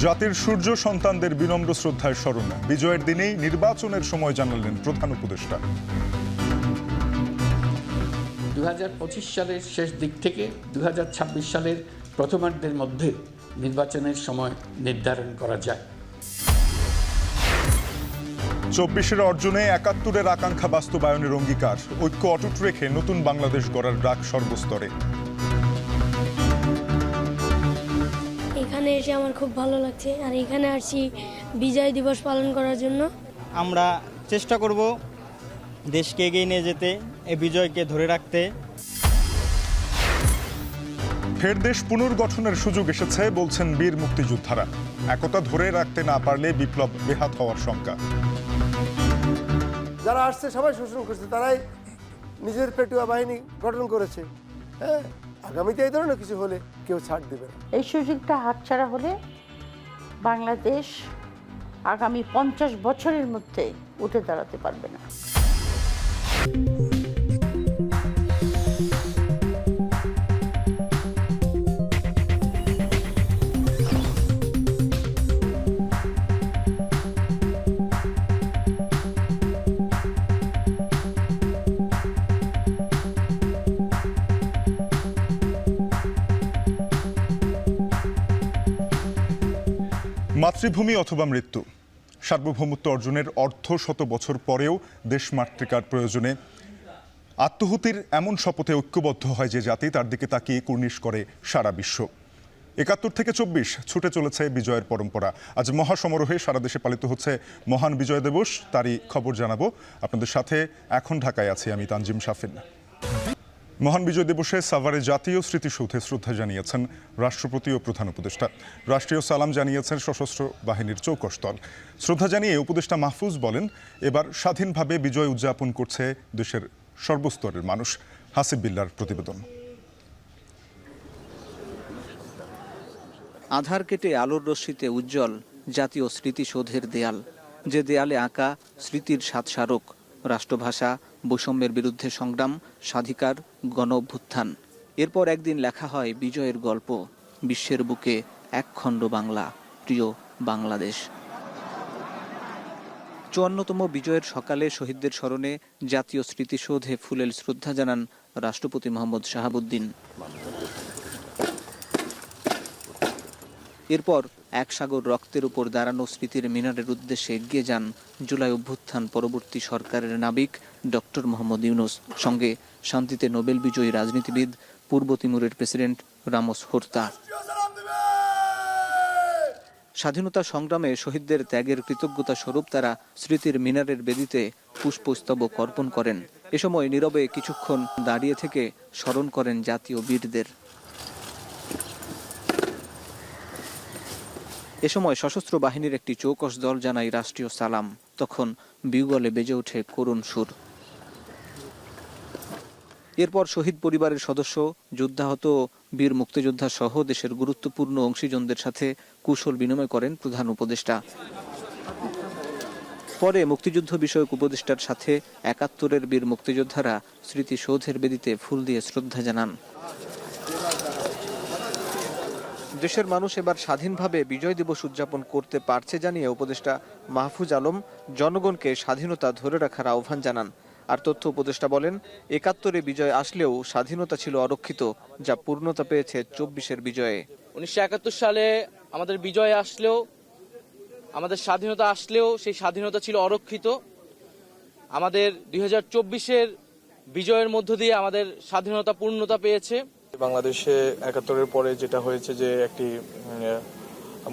জাতির সূর্য সন্তানদের বিনম্র শ্রদ্ধায় স্মরণ। বিজয়ের দিনেই নির্বাচনের সময় জানালেন প্রধান উপদেষ্টা। 2025 সালের শেষ দিক থেকে 2026 সালের প্রথমার্ধের মধ্যে নির্বাচনের সময় নির্ধারণ করা যায়। 24-এর অর্জনে 71-এর আকাঙ্ক্ষা বাস্তবায়নের অঙ্গীকার। ঐক্য অটুট রেখে নতুন বাংলাদেশ গড়ার ডাক সর্বস্তরে। এখানে এসে আমার খুব ভালো লাগছে, আর এখানে আসছি বিজয় দিবস পালন করার জন্য। আমরা চেষ্টা করব দেশকে এগিয়ে নিয়ে যেতে, এই বিজয়কে ধরে রাখতে। ফের দেশ পুনর্গঠনের সুযোগ এসেছে বলছেন বীর মুক্তিযোদ্ধারা। একতা ধরে রাখতে না পারলে বিপ্লব বেহাত হওয়ার শঙ্কা। যারা আসছে সবাই শোষণ করছে, তারাই নিজের পেটুয়া বাহিনী গঠন করেছে। হ্যাঁ, আগামীতে এই ধরনের কিছু হলে কেউ ছাড় দেবে না। এই সুযোগটা হাতছাড়া হলে বাংলাদেশ আগামী 50 বছরের মধ্যে উঠে দাঁড়াতে পারবে না। মাতৃভূমি অথবা মৃত্যু, সার্বভৌমত্ব অর্জনের শত বছর পরেও দেশমাতৃকার প্রয়োজনে আত্মহুতির এমন শপথে ঐক্যবদ্ধ হয় যে জাতি, তার দিকে তাকিয়ে কুর্নিশ করে সারা বিশ্ব। 71 থেকে 24 ছুটে চলেছে বিজয়ের পরম্পরা। আজ মহাসমারোহে সারা দেশে পালিত হচ্ছে মহান বিজয় দিবস। তারই খবর জানাবো আপনাদের সাথে। এখন ঢাকায় আছি আমি, তানজিম শাফিন। মহান বিজয় দিবসে সাভারে জাতীয় স্মৃতিসৌধে শ্রদ্ধা জানিয়েছেন রাষ্ট্রপতি ও প্রধান উপদেষ্টা। রাষ্ট্রীয় সালাম জানিয়েছেন সশস্ত্র বাহিনীর চৌকস দল। শ্রদ্ধা জানিয়ে উপদেষ্টা মাহফুজ বলেন, এবার স্বাধীনভাবে বিজয় উদযাপন করছে দেশের সর্বস্তরের মানুষ। হাসিব বিল্লার প্রতিবেদন। আধার কেটে আলোর রশ্মিতে উজ্জ্বল জাতীয় স্মৃতিসৌধের দেয়াল, যে দেয়ালে আঁকা স্মৃতির 7 স্মারক: রাষ্ট্রভাষা, বৈষম্যের বিরুদ্ধে সংগ্রাম, স্বাধিকার, গণ অভ্যুত্থান। এরপর একদিন লেখা হয় বিজয়ের গল্প। বিশ্বের বুকে একখণ্ড বাংলা, প্রিয় বাংলাদেশ। 54তম বিজয়ের সকালে শহীদদের স্মরণে জাতীয় স্মৃতিসৌধে ফুলেল শ্রদ্ধা জানান রাষ্ট্রপতি মোহাম্মদ শাহাবুদ্দিন। এরপর এক সাগর রক্তের উপর দাঁড়ানো স্মৃতির মিনারের উদ্দেশ্যে এগিয়ে যান জুলাই অভ্যুত্থান পরবর্তী সরকারের নাবিক ডক্টর মোহাম্মদ ইউনূস, সঙ্গে শান্তিতে নোবেল বিজয়ী রাজনীতিবিদ পূর্ব তিমুরের প্রেসিডেন্ট রামোস হোর্তা। স্বাধীনতা সংগ্রামে শহীদদের ত্যাগের কৃতজ্ঞতা স্বরূপ তারা স্মৃতির মিনারের বেদিতে পুষ্পস্তবক অর্পণ করেন। এ সময় নীরবে কিছুক্ষণ দাঁড়িয়ে থেকে স্মরণ করেন জাতীয় বীরদের। এ সময় সশস্ত্র বাহিনীর একটি চৌকস দল জানায় রাষ্ট্রীয় সালাম। তখন বিউগলে বেজে ওঠে করুণ সুর। এরপর শহীদ পরিবারের সদস্য, যুদ্ধাহত বীর মুক্তিযোদ্ধা সহ দেশের গুরুত্বপূর্ণ অংশীজনদের সাথে কুশল বিনিময় করেন প্রধান উপদেষ্টা। পরে মুক্তিযুদ্ধ বিষয়ক উপদেষ্টার সাথে 71-এর বীর মুক্তিযোদ্ধারা স্মৃতিসৌধের বেদিতে ফুল দিয়ে শ্রদ্ধা জানান। দেশের মানুষ এবার স্বাধীনভাবে বিজয় দিবস উদযাপন করতে পারছে জানিয়ে উপদেষ্টা মাহফুজ আলম জনগণকে স্বাধীনতা ধরে রাখার আহ্বান জানান। আর তথ্য উপদেষ্টা বলেন, 71-এ বিজয় আসলেও স্বাধীনতা ছিল অরক্ষিত, যা পূর্ণতা পেয়েছে 24-এর বিজয়ে। 1971 সালে আমাদের বিজয় আসলেও, আমাদের স্বাধীনতা আসলেও সেই স্বাধীনতা ছিল অরক্ষিত। আমাদের 2024-এর বিজয়ের মধ্য দিয়ে আমাদের স্বাধীনতা পূর্ণতা পেয়েছে। বাংলাদেশে 71-এর পরে যেটা হয়েছে যে একটি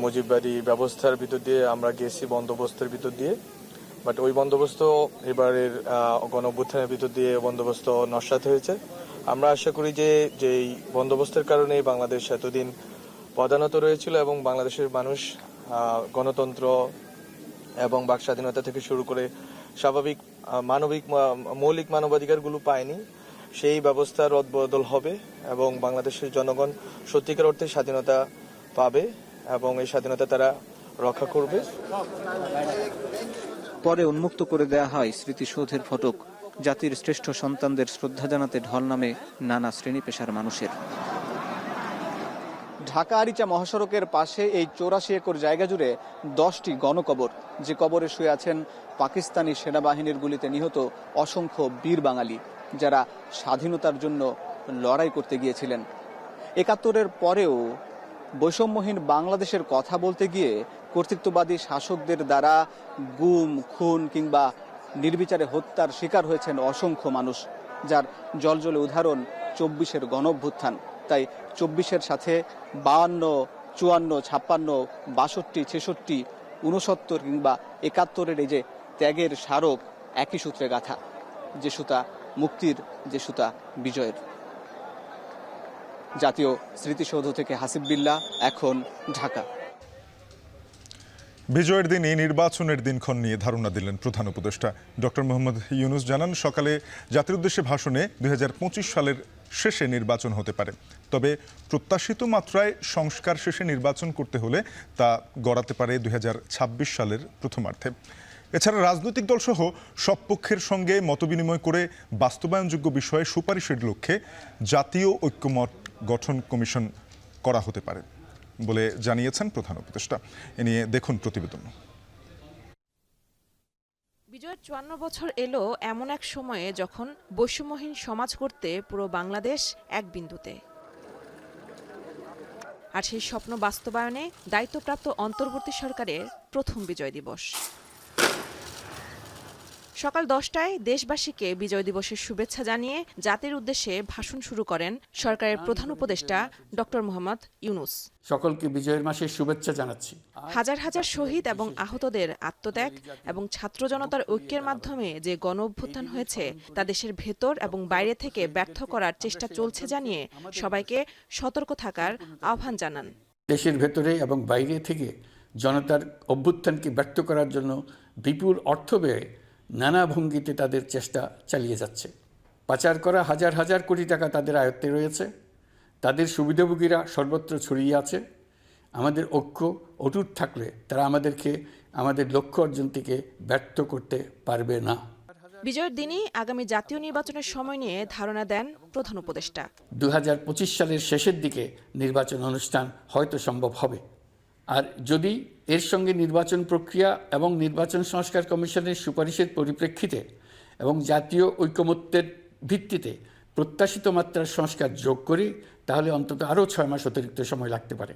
মুজিববাদী ব্যবস্থার ভিতর দিয়ে আমরা গেছি, বন্দোবস্তের ভিতর দিয়ে। বাট ওই বন্দোবস্ত এবারের গণ অভ্যুত্থানের ভিতর দিয়ে বন্দোবস্ত নস্যাৎ হয়েছে। আমরা আশা করি যে যেই বন্দোবস্তের কারণে বাংলাদেশ এতদিন পদানত রয়েছিল এবং বাংলাদেশের মানুষ গণতন্ত্র এবং বাক স্বাধীনতা থেকে শুরু করে স্বাভাবিক মৌলিক মানবাধিকারগুলো পায়নি, সেই ব্যবস্থার রদবদল হবে এবং বাংলাদেশের জনগণ সত্যিকার অর্থে স্বাধীনতা পাবে এবং এই স্বাধীনতা তারা রক্ষা করবে। পরে উন্মুক্ত করে দেয়া হয় স্মৃতিসৌধের ফটক। জাতির শ্রেষ্ঠ সন্তানদের শ্রদ্ধা জানাতে ঢল নামে নানা শ্রেণী পেশার মানুষের। ঢাকা আরিচা মহাসড়কের পাশে এই 84 একর জায়গা জুড়ে 10টি গণকবর, যে কবরে শুয়ে আছেন পাকিস্তানি সেনাবাহিনীর গুলিতে নিহত অসংখ্য বীর বাঙালি যারা স্বাধীনতার জন্য লড়াই করতে গিয়েছিলেন। 71-এর পরেও বৈষম্যহীন বাংলাদেশের কথা বলতে গিয়ে কর্তৃত্ববাদী শাসকদের দ্বারা গুম, খুন কিংবা নির্বিচারে হত্যার শিকার হয়েছেন অসংখ্য মানুষ, যার জলজলে উদাহরণ 24-এর গণঅভ্যুত্থান। তাই 24-এর সাথে 52, 54, 56, 62, 66, 69 কিংবা 71-এর এই যে ত্যাগের স্মারক একই সূত্রে গাথা, যে সুতা মুক্তির, যে সুতা বিজয়ের। জাতীয় স্মৃতিসৌধ থেকে হাসিব বিল্লাহ, এখন, ঢাকা। বিজয়ের দিনই নির্বাচনের দিনক্ষণ নিয়ে ধারণা দিলেন প্রধান উপদেষ্টা ডক্টর মোহাম্মদ ইউনূস। জানান, সকালে জাতির উদ্দেশ্যে ভাষণে 2025 সালের শেষে নির্বাচন হতে পারে, তবে প্রত্যাশিত মাত্রায় সংস্কার শেষে নির্বাচন করতে হলে তা গড়াতে পারে 2026 সালের প্রথমার্ধে। এছাড়া রাজনৈতিক দলসহ সব পক্ষের সঙ্গে মতবিনিময় করে বাস্তবায়নযোগ্য বিষয়ে সুপারিশের লক্ষ্যে জাতীয় ঐক্যমত গঠন কমিশন করা হতে পারে বলে জানিয়েছেন প্রধান উপদেষ্টা। এ নিয়ে দেখুন প্রতিবেদন। বিজয়ের 54 বছর এলো এমন এক সময়ে যখন বৈষম্যহীন সমাজ করতে পুরো বাংলাদেশ এক বিন্দুতে, আর সেই স্বপ্ন বাস্তবায়নে দায়িত্বপ্রাপ্ত অন্তর্বর্তী সরকারের প্রথম বিজয় দিবস। সকাল 10টায় দেশবাসীকে বিজয় দিবসের শুভেচ্ছা জানিয়ে জাতির উদ্দেশ্যে ভাষণ শুরু করেন সরকারের প্রধান উপদেষ্টা ডক্টর মোহাম্মদ ইউনূস। সকলকে বিজয়ের মাসের শুভেচ্ছা জানাচ্ছি। হাজার হাজার শহীদ এবং আহতদের আত্মত্যাগ এবং ছাত্র জনতার ঐক্যের মাধ্যমে যে গণ অভ্যুত্থান হয়েছে তা দেশের ভেতর এবং বাইরে থেকে ব্যর্থ করার চেষ্টা চলছে জানিয়ে সবাইকে সতর্ক থাকার আহ্বান জানান। দেশের ভেতরে এবং বাইরে থেকে জনতার অভ্যুত্থানকে ব্যর্থ করার জন্য বিপুল অর্থ ব্যয়ে নানা ভঙ্গিতে তাদের চেষ্টা চালিয়ে যাচ্ছে। পাচার করা হাজার হাজার কোটি টাকা তাদের আয়ত্তে রয়েছে, তাদের সুবিধাভোগীরা সর্বত্র ছড়িয়ে আছে। আমাদের ঐক্য অটুট থাকলে তারা আমাদেরকে আমাদের লক্ষ্য অর্জন থেকে ব্যর্থ করতে পারবে না। বিজয়ের দিনই আগামী জাতীয় নির্বাচনের সময় নিয়ে ধারণা দেন প্রধান উপদেষ্টা। 2025 সালের শেষের দিকে নির্বাচন অনুষ্ঠান হয়তো সম্ভব হবে। আর যদি এর সঙ্গে নির্বাচন প্রক্রিয়া এবং নির্বাচন সংস্কার কমিশনের সুপারিশের পরিপ্রেক্ষিতে এবং জাতীয় ঐকমত্যের ভিত্তিতে প্রত্যাশিত মাত্রার সংস্কার যোগ করি, তাহলে অন্তত আরও 6 মাস অতিরিক্ত সময় লাগতে পারে।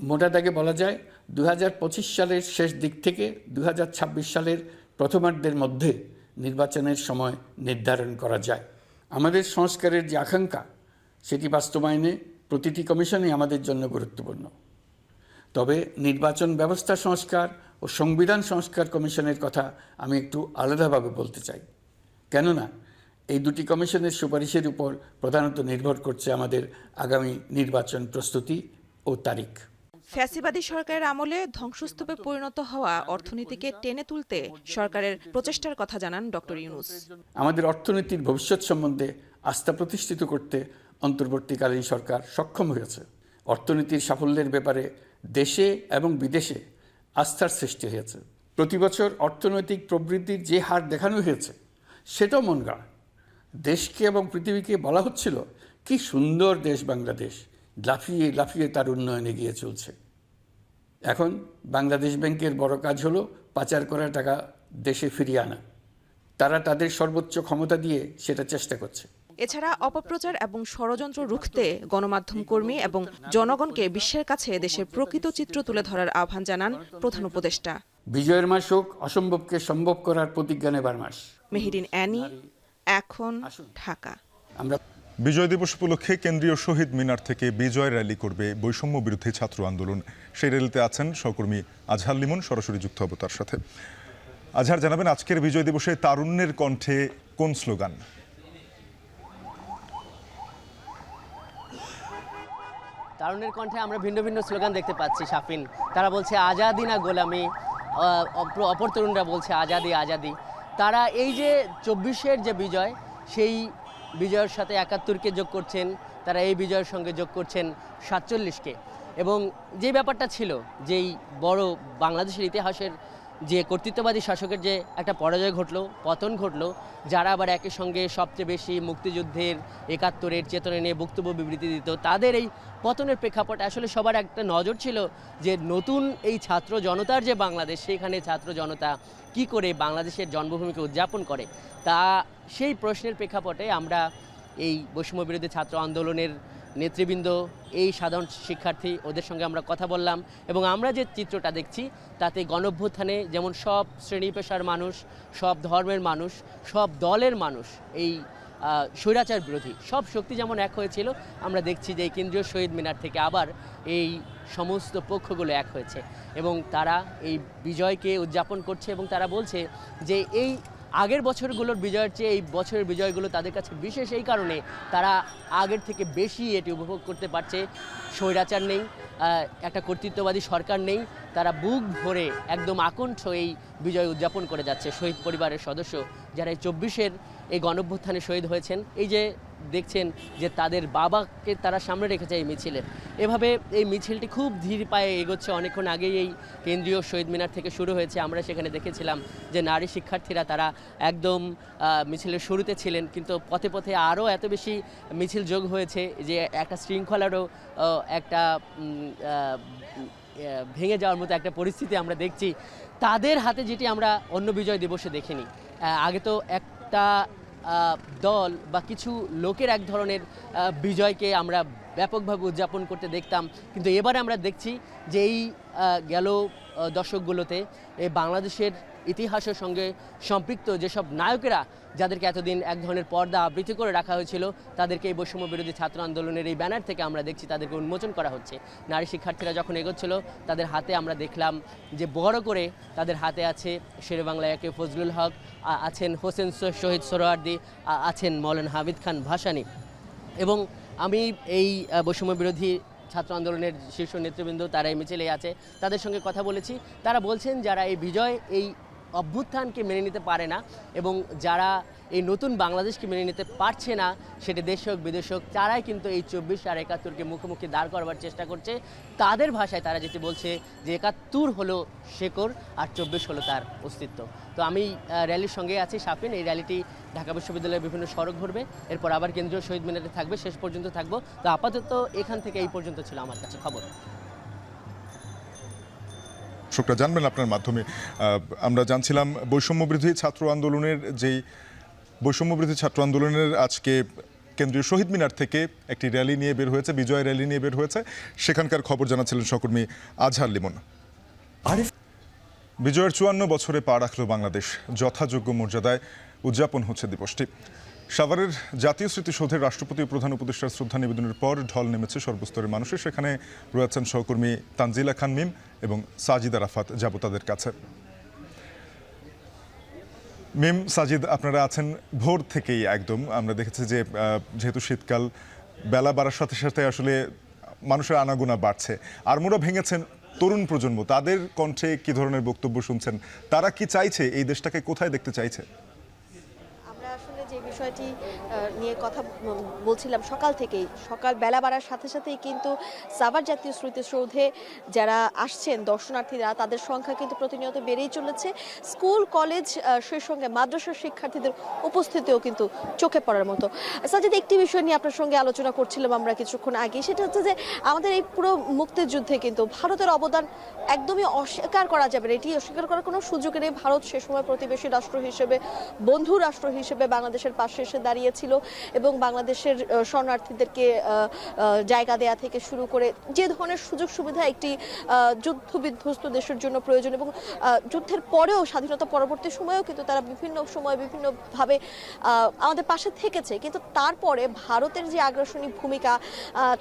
মোটা দাগে বলা যায় 2025 সালের শেষ দিক থেকে 2026 সালের প্রথমার্ধের মধ্যে নির্বাচনের সময় নির্ধারণ করা যায়। আমাদের সংস্কারের যে আকাঙ্ক্ষা, সেটি বাস্তবায়নে প্রতিটি কমিশনই আমাদের জন্য গুরুত্বপূর্ণ। তবে নির্বাচন ব্যবস্থা সংস্কার ও সংবিধান সংস্কার কমিশনের কথা আমি একটু আলাদাভাবে বলতে চাই, কেননা এই দুটি কমিশনের সুপারিশের উপর প্রধানত নির্ভর করছে আমাদের আগামী নির্বাচন প্রস্তুতি ও তারিখ। ফ্যাসিবাদী সরকারের আমলে ধ্বংসস্তূপে পরিণত হওয়া অর্থনীতিকে টেনে তুলতে সরকারের প্রচেষ্টার কথা জানান ডক্টর ইউনূস। আমাদের অর্থনীতির ভবিষ্যৎ সম্বন্ধে আস্থা প্রতিষ্ঠিত করতে অন্তর্বর্তীকালীন সরকার সক্ষম হয়েছে। অর্থনীতির সাফল্যের ব্যাপারে দেশে এবং বিদেশে আস্থার সৃষ্টি হয়েছে। প্রতি বছর অর্থনৈতিক প্রবৃদ্ধির যে হার দেখানো হয়েছে সেটাও মন গড়া। দেশকে এবং পৃথিবীকে বলা হচ্ছিল কি সুন্দর দেশ বাংলাদেশ, লাফিয়ে লাফিয়ে তার উন্নয়নে গিয়ে চলছে। এখন বাংলাদেশ ব্যাংকের বড় কাজ হলো পাচার করা টাকা দেশে ফিরিয়ে আনা। তারা তাদের সর্বোচ্চ ক্ষমতা দিয়ে সেটা চেষ্টা করছে। এছাড়া অপপ্রচার এবং ষড়যন্ত্র রুখতে গণমাধ্যম কর্মী এবং জনগণকে বিশ্বের কাছে দেশের প্রকৃত চিত্র তুলে ধরার আহ্বান জানান প্রধান উপদেষ্টা। বিজয়ের মাস হোক অসম্ভবকে সম্ভব করার প্রতিজ্ঞা নেবার মাস। মেহেরিন অ্যানি, এখন, ঢাকা। আমরা বিজয় দিবস উপলক্ষে কেন্দ্রীয় শহীদ মিনার থেকে বিজয় র্যালি করবে বৈষম্য বিরোধী ছাত্র আন্দোলন। সেই র্যালিতে আছেন সহকর্মী আজহার লিমন, সরাসরি যুক্ত হব তার সাথে। আজহার, জানাবেন আজকের বিজয় দিবসে তারুণ্যের কণ্ঠে কোন স্লোগান? তারুণের কণ্ঠে আমরা ভিন্ন ভিন্ন স্লোগান দেখতে পাচ্ছি শাফিন। তারা বলছে আজাদি না গোলামি, অপর তরুণরা বলছে আজাদি আজাদি। তারা এই যে 24-এর যে বিজয়, সেই বিজয়ের সাথে 71-কে যোগ করছেন, তারা এই বিজয়ের সঙ্গে যোগ করছেন 47-কে। এবং যে ব্যাপারটা ছিল, যেই বড় বাংলাদেশের ইতিহাসের যে কর্তৃত্ববাদী শাসকের যে একটা পরাজয় ঘটলো, পতন ঘটলো, যারা আবার একই সঙ্গে সবচেয়ে বেশি মুক্তিযুদ্ধের ৭১-এর চেতনা নিয়ে বক্তব্য বিবৃতি দিত, তাদের এই পতনের প্রেক্ষাপটে আসলে সবার একটা নজর ছিল যে নতুন এই ছাত্র জনতার যে বাংলাদেশ, সেখানে ছাত্র জনতা কি করে বাংলাদেশের জন্মভূমিকে উদযাপন করে, তা সেই প্রশ্নের প্রেক্ষাপটে আমরা এই বৈষম্য বিরোধী ছাত্র আন্দোলনের নেতৃবৃন্দ, এই সাধারণ শিক্ষার্থী, ওদের সঙ্গে আমরা কথা বললাম এবং আমরা যে চিত্রটা দেখছি তাতে গণঅভ্যুত্থানে যেমন সব শ্রেণী পেশার মানুষ, সব ধর্মের মানুষ, সব দলের মানুষ, এই স্বৈরাচার বিরোধী সব শক্তি যেমন এক হয়েছিল, আমরা দেখছি যে এই কেন্দ্রীয় শহীদ মিনার থেকে আবার এই সমস্ত পক্ষগুলো এক হয়েছে এবং তারা এই বিজয়কে উদযাপন করছে এবং তারা বলছে যে এই আগের বছরগুলোর বিজয়ের চেয়ে এই বছরের বিজয়গুলো তাদের কাছে বিশেষ এই কারণে তারা আগের থেকে বেশি এটি উপভোগ করতে পারছে। স্বৈরাচার নেই, একটা কর্তৃত্ববাদী সরকার নেই, তারা বুক ভরে একদম আকণ্ঠ এই বিজয় উদযাপন করে যাচ্ছে। শহীদ পরিবারের সদস্য যারা এই ২৪-এর এই গণঅভ্যুত্থানে শহীদ হয়েছেন, এই যে দেখছেন যে তাদের বাবাকে তারা সামনে রেখেছে এই মিছিলে, এভাবে এই মিছিলটি খুব ধীর পায়ে এগোচ্ছে। অনেকক্ষণ আগেই এই কেন্দ্রীয় শহীদ মিনার থেকে শুরু হয়েছে। আমরা সেখানে দেখেছিলাম যে নারী শিক্ষার্থীরা তারা একদম মিছিলের শুরুতে ছিলেন, কিন্তু পথে পথে আরও এত বেশি মিছিল যোগ হয়েছে যে একটা শৃঙ্খলারও একটা ভেঙে যাওয়ার মতো একটা পরিস্থিতি আমরা দেখছি। তাদের হাতে যেটি আমরা অন্য বিজয় দিবসে দেখিনি। আগে তো একটা দল বা কিছু লোকের এক ধরনের বিজয়কে আমরা ব্যাপকভাবে উদযাপন করতে দেখতাম, কিন্তু এবারে আমরা দেখছি যে এই গেল দশকগুলোতে এই বাংলাদেশের ইতিহাসের সঙ্গে সম্পৃক্ত যেসব নায়কেরা, যাদেরকে এতদিন এক ধরনের পর্দা আবৃত করে রাখা হয়েছিল, তাদেরকে এই বৈষম্য বিরোধী ছাত্র আন্দোলনের এই ব্যানার থেকে আমরা দেখছি তাদেরকে উন্মোচন করা হচ্ছে। নারী শিক্ষার্থীরা যখন এগোচ্ছিল তাদের হাতে আমরা দেখলাম যে বড় করে তাদের হাতে আছে শেরেবাংলা একে ফজলুল হক, আছেন হোসেন শহীদ সোহরাওয়ার্দী, আছেন মৌলানা হামিদ খান ভাসানী। এবং আমি এই বৈষম্য বিরোধী ছাত্র আন্দোলনের শীর্ষ নেতৃবৃন্দ তারা এই মিছিলে আছে, তাদের সঙ্গে কথা বলেছি। তারা বলছেন যারা এই বিজয়, এই অভ্যুত্থানকে মেনে নিতে পারে না এবং যারা এই নতুন বাংলাদেশকে মেনে নিতে পারছে না, সেটা দেশ হোক বিদেশ হোক, তারাই কিন্তু এই ২৪ আর ৭১-কে মুখোমুখি দাঁড় করবার চেষ্টা করছে। তাদের ভাষায় তারা যেটি বলছে যে ৭১ হলো শেকড় আর ২৪ হলো তার অস্তিত্ব। তো আমি র্যালির সঙ্গে আছি শাফিন। এই র্যালিটি ঢাকা বিশ্ববিদ্যালয়ের বিভিন্ন সড়ক ঘুরবে, এরপর আবার কেন্দ্রীয় শহীদ মিনারে থাকবে, শেষ পর্যন্ত থাকবো। তো আপাতত এখান থেকে এই পর্যন্ত ছিল আমার কাছে খবর। শুক্রা, জানবেন আপনার মাধ্যমে আমরা জানছিলাম বৈষম্যবিরোধী ছাত্র আন্দোলনের আজকে কেন্দ্রীয় শহীদ মিনার থেকে একটি র্যালি নিয়ে বের হয়েছে, বিজয় র্যালি নিয়ে বের হয়েছে। সেখানকার খবর জানাচ্ছিলেন সহকর্মী আজহার লিমন। বিজয়ের ৫৪ বছরে পা রাখল বাংলাদেশ, যথাযোগ্য মর্যাদায় উদযাপন হচ্ছে দিবসটি। সাভারের জাতীয় স্মৃতিসৌধের রাষ্ট্রপতি ও প্রধান উপদেষ্টার শ্রদ্ধা নিবেদনের পর ঢল নেমেছে সর্বস্তরের মানুষের। সেখানে রয়েছেন সহকর্মী তানজিলা খান মিম এবং সাজিদা রাফাত, যাব তাদের কাছে। মিম, সাজিদ, আপনারা আছেন ভোর থেকেই একদম। আমরা দেখেছি যে যেহেতু শীতকাল, বেলা বাড়ার সাথে সাথে আসলে মানুষের আনাগোনা বাড়ছে। আড়মোড়া ভেঙেছেন তরুণ প্রজন্ম, তাদের কণ্ঠে কি ধরনের বক্তব্য শুনছেন? তারা কি চাইছে, এই দেশটাকে কোথায় দেখতে চাইছে? যে বিষয়টি নিয়ে কথা বলছিলাম সকাল থেকেই, সকাল বেলা বাড়ার সাথে সাথেই কিন্তু সাভার জাতীয় স্মৃতিসৌধে যারা আসছেন দর্শনার্থীরা, তাদের সংখ্যা কিন্তু প্রতিনিয়ত বেড়েই চলেছে। স্কুল, কলেজ, সেই সঙ্গে মাদ্রাসার শিক্ষার্থীদের উপস্থিতিও কিন্তু চোখে পড়ার মতো। সাজিদ, একটি বিষয় নিয়ে আপনার সঙ্গে আলোচনা করছিলাম আমরা কিছুক্ষণ আগে, সেটা হচ্ছে যে আমাদের এই পুরো মুক্তিযুদ্ধে কিন্তু ভারতের অবদান একদমই অস্বীকার করা যাবে না। এটি অস্বীকার করার কোনো সুযোগ নেই। ভারত সে সময় প্রতিবেশী রাষ্ট্র হিসেবে, বন্ধু রাষ্ট্র হিসেবে বাংলাদেশের পাশে এসে দাঁড়িয়েছিল এবং বাংলাদেশের শরণার্থীদেরকে জায়গা দেয়া থেকে শুরু করে যে ধরনের সুযোগ সুবিধা একটি যুদ্ধ বিধ্বস্ত দেশের জন্য প্রয়োজন, এবং যুদ্ধের পরেও, স্বাধীনতা পরবর্তী সময়েও কিন্তু তারা বিভিন্ন সময় বিভিন্নভাবে আমাদের পাশে থেকেছে। কিন্তু তারপরে ভারতের যে আগ্রাসনী ভূমিকা,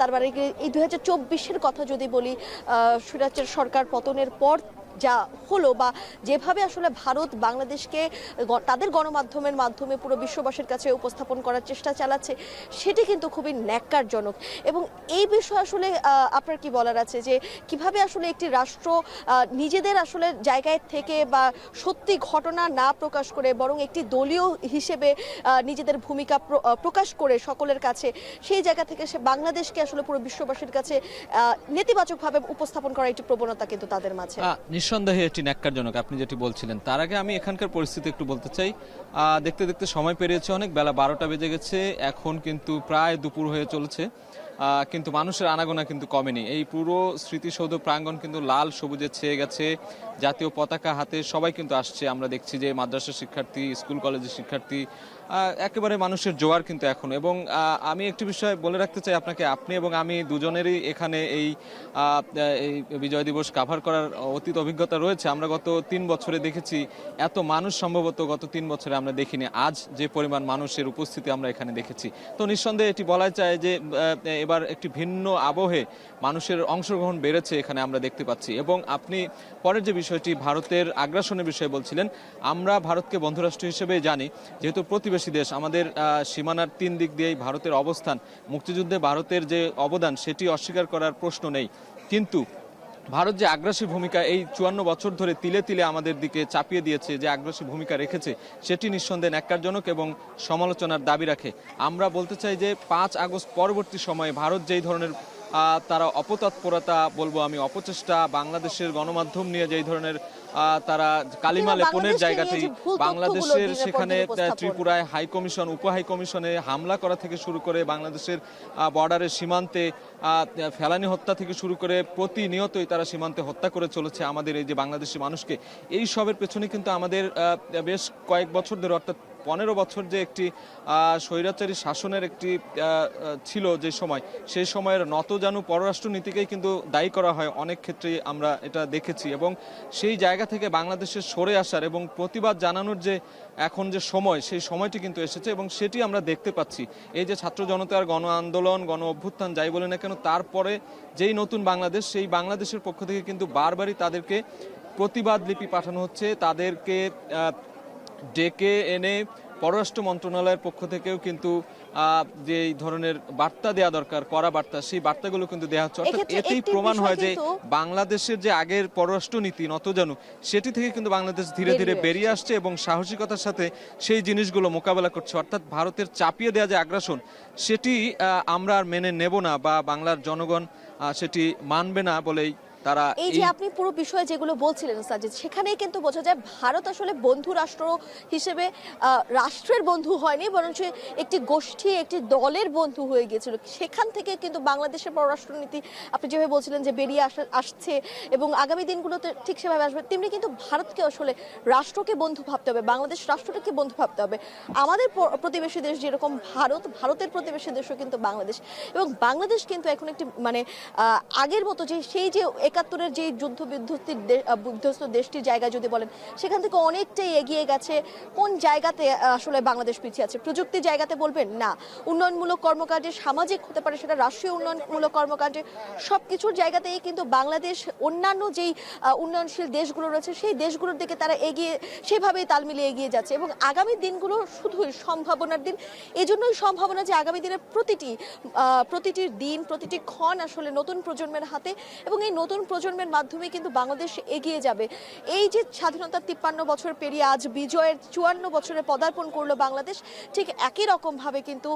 তারপরে এই ২০২৪-এর কথা যদি বলি, স্বৈরাচার সরকার পতনের পর যা হলো, বা যেভাবে আসলে ভারত বাংলাদেশকে তাদের গণমাধ্যমের মাধ্যমে পুরো বিশ্ববাসীর কাছে উপস্থাপন করার চেষ্টা চালাচ্ছে, সেটি কিন্তু খুবই ন্যাক্কারজনক। এবং এই বিষয়ে আসলে আপনার কি বলার আছে যে কিভাবে আসলে একটি রাষ্ট্র নিজেদের আসলে জায়গায় থেকে বা সত্যি ঘটনা না প্রকাশ করে, বরং একটি দলীয় হিসেবে নিজেদের ভূমিকা প্রকাশ করে সকলের কাছে, সেই জায়গা থেকে সে বাংলাদেশকে আসলে পুরো বিশ্ববাসীর কাছে নেতিবাচকভাবে উপস্থাপন করার একটি প্রবণতা কিন্তু তাদের মাঝে। নিঃসন্দেহে এটি ন্যাক্কারজনক, আপনি যেটি বলছিলেন। তার আগে আমি এখানকার পরিস্থিতি একটু বলতে চাই। দেখতে দেখতে সময় পেরিয়েছে অনেক, বেলা 12টা বেজে গেছে, এখন কিন্তু প্রায় দুপুর হয়ে চলেছে, কিন্তু মানুষের আনাগোনা কিন্তু কমেনি। এই পুরো স্মৃতিসৌধ প্রাঙ্গণ কিন্তু লাল সবুজে ছেয়ে গেছে, জাতীয় পতাকা হাতে সবাই কিন্তু আসছে। আমরা দেখছি যে মাদ্রাসার শিক্ষার্থী, স্কুল কলেজের শিক্ষার্থী, একেবারে মানুষের জোয়ার কিন্তু এখন। এবং আমি একটি বিষয় বলে রাখতে চাই আপনাকে, আপনি এবং আমি দুজনেরই এখানে এই বিজয় দিবস কাভার করার অতীত অভিজ্ঞতা রয়েছে। আমরা গত 3 বছরে দেখেছি এত মানুষ সম্ভবত গত 3 বছরে আমরা দেখিনি। আজ যে পরিমাণ মানুষের উপস্থিতি আমরা এখানে দেখেছি, তো নিঃসন্দেহে এটি বলা যায় যে এবার একটি ভিন্ন আবহে মানুষের অংশগ্রহণ বেড়েছে এখানে আমরা দেখতে পাচ্ছি। এবং আপনি পরের যে বিষয়টি ভারতের আগ্রাসনের বিষয়ে বলছিলেন, আমরা ভারতকে বন্ধুরাষ্ট্র হিসেবে জানি, যেহেতু প্রতিবেশী দেশ, আমাদের সীমানার 3 দিক দিয়েই ভারতের অবস্থান। মুক্তিযুদ্ধে ভারতের যে অবদান সেটি অস্বীকার করার প্রশ্ন নেই, কিন্তু ভারত যে আগ্রাসী ভূমিকা এই 54 বছর ধরে তিলে তিলে আমাদের দিকে চাপিয়ে দিয়েছে, যে আগ্রাসী ভূমিকা রেখেছে, সেটি নিঃসন্দেহে ন্যাক্কারজনক এবং সমালোচনার দাবি রাখে। আমরা বলতে চাই যে 5 আগস্ট পরবর্তী সময়ে ভারত যেই ধরনের তারা অপতৎপরতা বলবো আমি, অপচেষ্টা, বাংলাদেশের গণমাধ্যম নিয়ে যেই ধরনের তারা কালিমা লেপনের জায়গাটি, বাংলাদেশের সেখানে ত্রিপুরায় হাই কমিশন, উপ হাই কমিশনে হামলা করা থেকে শুরু করে, বাংলাদেশের বর্ডারের সীমান্তে ফেলানি হত্যা থেকে শুরু করে প্রতিনিয়তই তারা সীমান্তে হত্যা করে চলেছে আমাদের এই যে বাংলাদেশি মানুষকে। এই সবের পেছনে কিন্তু আমাদের বেশ কয়েক বছর ধরে, অর্থাৎ 15 বছর যে একটি স্বৈরাচারী শাসনের একটি ছিল যে সময়, সেই সময়ের নতজানু পররাষ্ট্র নীতিকেই কিন্তু দায়ী করা হয় অনেক ক্ষেত্রেই, আমরা এটা দেখেছি। এবং সেই জায়গা থেকে বাংলাদেশের সরে আসার এবং প্রতিবাদ জানানোর যে এখন যে সময়, সেই সময়টি কিন্তু এসেছে এবং সেটি আমরা দেখতে পাচ্ছি। এই যে ছাত্র জনতার গণ আন্দোলন, গণ অভ্যুত্থান যাই বলে না কেন, তারপরে যেই নতুন বাংলাদেশ, সেই বাংলাদেশের পক্ষ থেকে কিন্তু বারবারই তাদেরকে প্রতিবাদ লিপি পাঠানো হচ্ছে, তাদেরকে ডেকে এনে পররাষ্ট্র মন্ত্রণালয়ের পক্ষ থেকেও কিন্তু যে ধরনের বার্তা দেওয়া দরকার, কড়া বার্তা, সেই বার্তাগুলো কিন্তু দেওয়া হচ্ছে। অর্থাৎ এতেই প্রমাণ হয় যে বাংলাদেশের যে আগের পররাষ্ট্র নীতি নতজানু, সেটি থেকে কিন্তু বাংলাদেশ ধীরে ধীরে বেরিয়ে আসছে এবং সাহসিকতার সাথে সেই জিনিসগুলো মোকাবেলা করছে। অর্থাৎ ভারতের চাপিয়ে দেওয়া যে আগ্রাসন, সেটি আমরা আর মেনে নেব না, বা বাংলার জনগণ সেটি মানবে না বলেই তারা। এই যে আপনি পুরো বিষয়ে যেগুলো বলছিলেন সাজিদ, সেখানেই কিন্তু বোঝা যায় ভারত আসলে বন্ধু রাষ্ট্র হিসেবে রাষ্ট্রের বন্ধু হয়নি, বরং একটি গোষ্ঠী, একটি দলের বন্ধু হয়ে গিয়েছিল। সেখান থেকে কিন্তু বাংলাদেশের পররাষ্ট্রনীতি আপনি যেভাবে বলছিলেন যে বেরিয়ে আসছে এবং আগামী দিনগুলোতে ঠিক সেভাবে আসবে, তেমনি কিন্তু ভারতকে আসলে রাষ্ট্রকে বন্ধু ভাবতে হবে, বাংলাদেশ রাষ্ট্রটাকে বন্ধু ভাবতে হবে। আমাদের প্রতিবেশী দেশ যেরকম ভারত, ভারতের প্রতিবেশী দেশও কিন্তু বাংলাদেশ, এবং বাংলাদেশ কিন্তু এখন একটি মানে আগের মতো যে সেই যে 71-এর যে যুদ্ধ বিধ্বস্ত দেশটির জায়গা যদি বলেন, সেখান থেকে অনেকটাই এগিয়ে গেছে। কোন জায়গাতে আসলে বাংলাদেশ পিছিয়ে আছে? প্রযুক্তির জায়গাতে বলবেন না, উন্নয়নমূলক কর্মকাণ্ডে, সামাজিক হতে পারে সেটা রাষ্ট্রীয় উন্নয়নমূলক কর্মকাণ্ডে, সব কিছুর জায়গাতেই কিন্তু বাংলাদেশ অন্যান্য যেই উন্নয়নশীল দেশগুলো রয়েছে সেই দেশগুলোর দিকে তারা এগিয়ে, সেভাবেই তাল মিলিয়ে এগিয়ে যাচ্ছে। এবং আগামী দিনগুলো শুধুই সম্ভাবনার দিন। এই জন্যই সম্ভাবনা যে আগামী দিনের প্রতিটি দিন, প্রতিটি ক্ষণ আসলে নতুন প্রজন্মের হাতে, এবং এই নতুন প্রজন্মের মাধ্যমে কিন্তু বাংলাদেশ এগিয়ে যাবে। এই যে স্বাধীনতার 53 বছর পেরিয়ে আজ বিজয়ের 54 বছরে পদার্পণ করলো বাংলাদেশ, ঠিক একই রকম ভাবে কিন্তু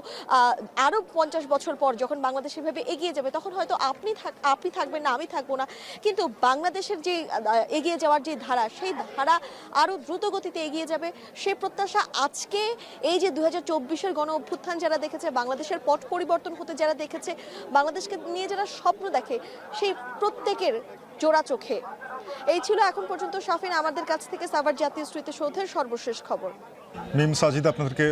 আরো 50 বছর পর যখন বাংলাদেশ এভাবে এগিয়ে যাবে, তখন হয়তো আপনি থাকবেন না, আমি থাকবো না, কিন্তু বাংলাদেশের যে এগিয়ে যাওয়ার যে ধারা, সেই ধারা আরো দ্রুত গতিতে এগিয়ে যাবে। সেই প্রত্যাশা আজকে এই যে 2024-এর গণ অভ্যুত্থান যারা দেখেছে, বাংলাদেশের পট পরিবর্তন হতে যারা দেখেছে, বাংলাদেশকে নিয়ে যারা স্বপ্ন দেখে, সেই প্রত্যেকের জোড়া চোখে। এই ছিল এখন পর্যন্ত শাফিন আমাদের কাছ থেকে সাভার জাতীয় স্মৃতিসৌধের সর্বশেষ খবর। মিম, সাজিদ, আপনাদেরকে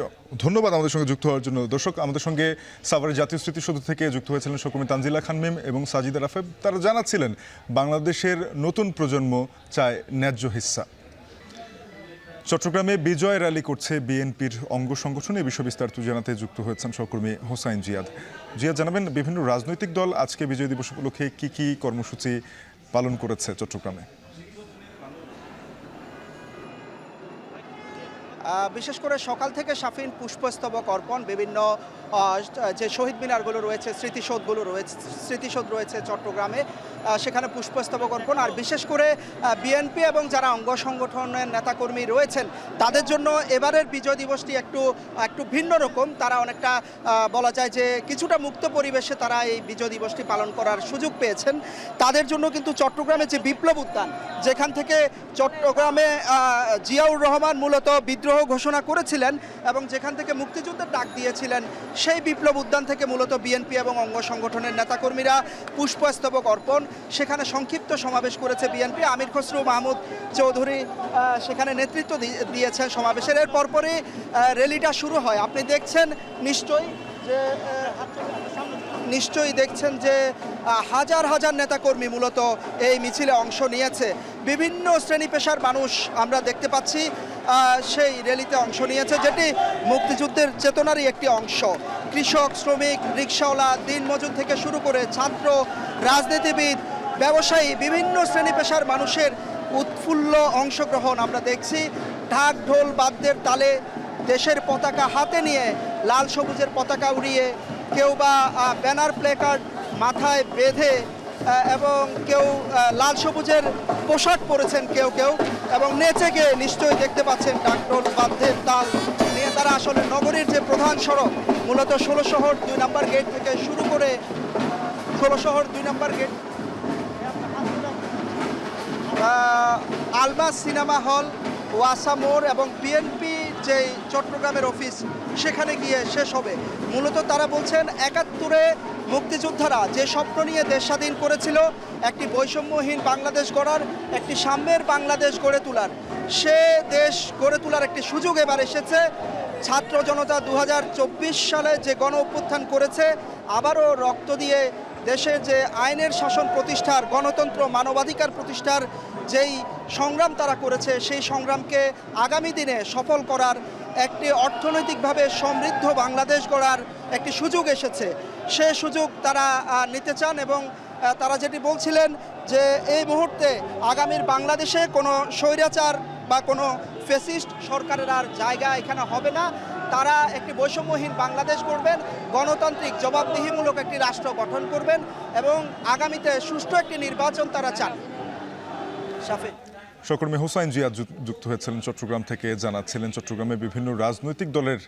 ধন্যবাদ আমাদের সঙ্গে যুক্ত হওয়ার জন্য। দর্শক, আমাদের সঙ্গে সাভারের জাতীয় স্মৃতিসৌধ থেকে যুক্ত হয়েছিলেন সহকর্মী তানজিলা খান মিম এবং সাজিদা রাফেব। তারা জানাচ্ছিলেন বাংলাদেশের নতুন প্রজন্ম চায় ন্যায্য হিস্সা। চট্টগ্রামে বিজয় র্যালি করছে বিএনপির অঙ্গ সংগঠন, এই বিষয়ে বিস্তারিত জানাতে যুক্ত হয়েছেন সহকর্মী হোসাইন জিয়াদ। জানাবেন বিভিন্ন রাজনৈতিক দল আজকে বিজয় দিবস উপলক্ষে কি কি কর্মসূচি পালন করেছে চট্টগ্রামে? বিশেষ করে সকাল থেকে শাফিন পুষ্পস্তবক অর্পণ, বিভিন্ন যে শহীদ মিনারগুলো রয়েছে, স্মৃতিসৌধ রয়েছে চট্টগ্রামে, সেখানে পুষ্পস্তবক অর্পণ। আর বিশেষ করে বিএনপি এবং যারা অঙ্গ সংগঠনের নেতাকর্মী রয়েছেন, তাদের জন্য এবারের বিজয় দিবসটি একটু ভিন্ন রকম। তারা অনেকটা বলা যায় যে কিছুটা মুক্ত পরিবেশে তারা এই বিজয় দিবসটি পালন করার সুযোগ পেয়েছেন। তাদের জন্য কিন্তু চট্টগ্রামে যে বিপ্লব উদ্যান, যেখান থেকে চট্টগ্রামে জিয়াউর রহমান মূলত বিদ্রোহ ঘোষণা করেছিলেন এবং যেখান থেকে মুক্তিযুদ্ধের ডাক দিয়েছিলেন, সেই বিপ্লব উদ্যান থেকে মূলত বিএনপি এবং অঙ্গ সংগঠনের নেতাকর্মীরা পুষ্পস্তবক অর্পণ, সেখানে সংক্ষিপ্ত সমাবেশ করেছে বিএনপি। আমির খসরু মাহমুদ চৌধুরী সেখানে নেতৃত্ব দিয়েছেন সমাবেশের। এর পরপরই র্যালিটা শুরু হয়। আপনি দেখছেন নিশ্চয়ই দেখছেন যে হাজার হাজার নেতাকর্মী মূলত এই মিছিলে অংশ নিয়েছে। বিভিন্ন শ্রেণী পেশার মানুষ আমরা দেখতে পাচ্ছি সেই র্যালিতে অংশ নিয়েছে, যেটি মুক্তিযুদ্ধের চেতনারই একটি অংশ। কৃষক, শ্রমিক, রিকশাওয়ালা, দিনমজুর থেকে শুরু করে ছাত্র, রাজনীতিবিদ, ব্যবসায়ী, বিভিন্ন শ্রেণী পেশার মানুষের উৎফুল্ল অংশগ্রহণ আমরা দেখছি। ঢাক ঢোল বাদ্যের তালে দেশের পতাকা হাতে নিয়ে লাল সবুজের পতাকা উড়িয়ে, কেউ বা ব্যানার প্লেকার্ড মাথায় বেঁধে এবং কেউ লাল সবুজের পোশাক পরেছেন কেউ কেউ, এবং নেচে গিয়ে নিশ্চয়ই দেখতে পাচ্ছেন ঢাকঢোল বাদ্যের তাল নিয়ে তারা আসলে নগরীর যে প্রধান সড়ক মূলত ১৬ শহর ২ নম্বর গেট থেকে শুরু করে ১৬ শহর ২ নম্বর গেট, আলবাস সিনেমা হল, ওয়াসা মোড় এবং বিএনপি যে চট্টগ্রামের অফিস সেখানে গিয়ে শেষ হবে। মূলত তারা বলছেন ৭১-এ মুক্তিযোদ্ধারা যে স্বপ্ন নিয়ে দেশ স্বাধীন করেছিল, একটি বৈষম্যহীন বাংলাদেশ গড়ার, একটি সাম্যের বাংলাদেশ গড়ে তোলার, সে দেশ গড়ে তোলার একটি সুযোগ এবার এসেছে। ছাত্র জনতা ২০২৪ সালে যে গণ অভ্যুত্থান করেছে, আবারও রক্ত দিয়ে দেশের যে আইনের শাসন প্রতিষ্ঠার, গণতন্ত্র, মানবাধিকার প্রতিষ্ঠার যেই সংগ্রাম তারা করেছে, সেই সংগ্রামকে আগামী দিনে সফল করার, একটি অর্থনৈতিকভাবে সমৃদ্ধ বাংলাদেশ গড়ার একটি সুযোগ এসেছে। সে সুযোগ তারা নিতে চান এবং তারা যেটি বলছিলেন যে এই মুহূর্তে আগামীর বাংলাদেশে কোনো স্বৈরাচার বা কোনো ফ্যাসিস্ট সরকারের আর জায়গা এখানে হবে না। তারা একটি বৈষম্যহীন বাংলাদেশ গড়বেন, গণতান্ত্রিক জবাবদিহিমূলক একটি রাষ্ট্র গঠন করবেন এবং আগামীতে সুষ্ঠু একটি নির্বাচন তারা চান। সহকর্মী হুসাইন জিয়া যুক্ত হয়েছিলেন চট্টগ্রাম থেকে, জানাচ্ছিলেন চট্টগ্রামে বিভিন্ন রাজনৈতিক দলের